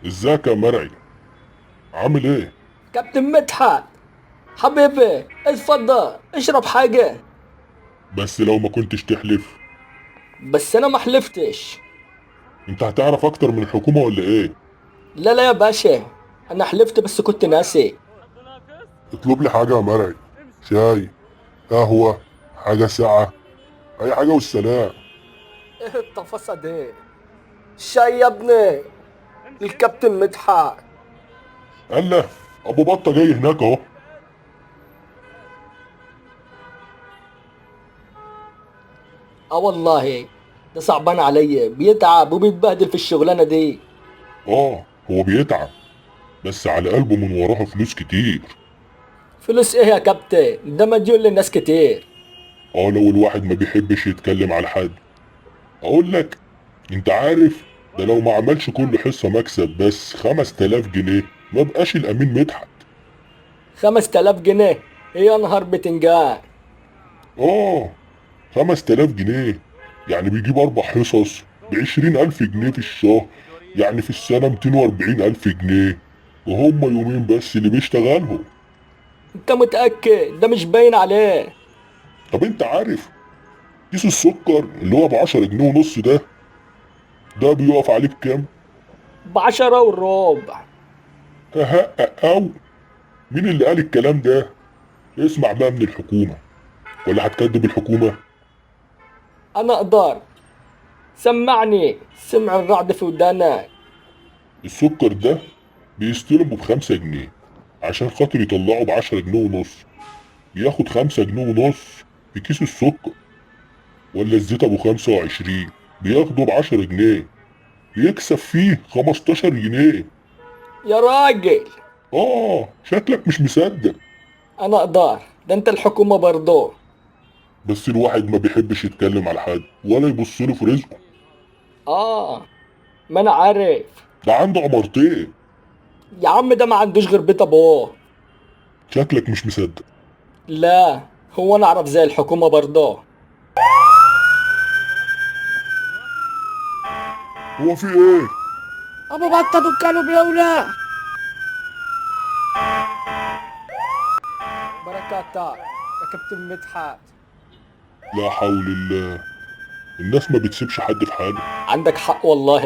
ازيك يا مرعي؟ عامل ايه؟ كابتن مدحت، حبيبي اتفضل اشرب حاجة. بس لو ما كنتش تحلف. بس انا ما حلفتش. انت هتعرف اكتر من الحكومة ولا ايه؟ لا لا يا باشا، انا حلفت بس كنت ناسي. اطلب لي حاجة يا مرعي. شاي، قهوة، حاجة ساقعة، اي حاجة والسلام. ايه التفاصيل دي؟ شاي يا ابني، الكابتن مدحت. قال ابو بطة جاي هناك اهو. اه والله، ده صعبان عليا، بيتعب وبيتبهدل في الشغلانة دي. اه هو بيتعب، بس على قلبه من وراه فلوس كتير. فلوس ايه يا كابتن؟ ده مديون للناس كتير. اه لو الواحد ما بيحبش يتكلم على حد. اقول لك، انت عارف، ده لو ما عملش كل حصة مكسب بس 5000 جنيه ما بقاش الامين مدحت. 5000 جنيه؟ ايه يا نهار بتنجان. اه 5000 جنيه، يعني بيجيب 4 حصص ب20000 جنيه في الشهر. يعني في السنة 240000 جنيه، وهم يومين بس اللي بيشتغلهم. انت متأكد ده مش باين عليه؟ طب انت عارف كيس السكر اللي هو ب10 جنيه ونص ده بيقف عليه بكام؟ ب10 والربع. او مين اللي قال الكلام ده؟ اسمع بقى من الحكومة، ولا هتكذب الحكومة؟ انا اقدر. سمعني سمع الرعد في ودانك. السكر ده بيستلموا ب5 جنيه عشان خاطر يطلعوا ب10 جنيه ونص. ياخد 5 جنيه ونص في كيس السكر. ولا الزيت ابو 25 بياخده ب10 جنيه، بيكسب فيه 15 جنيه. يا راجل، شكلك مش مصدق. انا اقدر. ده انت الحكومة برضو. بس الواحد ما بيحبش يتكلم على حد ولا يبص له في رزقه. اه، ما انا عارف. ده عنده عمارتين. يا عم ده ما عندوش غير بيت ابوه. شكلك مش مصدق. لا، هو انا اعرف زي الحكومة برضو. هو في ايه؟ ابو بطة دكانه بيولع. بركاتك يا كابتن مدحت. لا حول الله، الناس ما بتسيبش حد في حاله. عندك حق والله.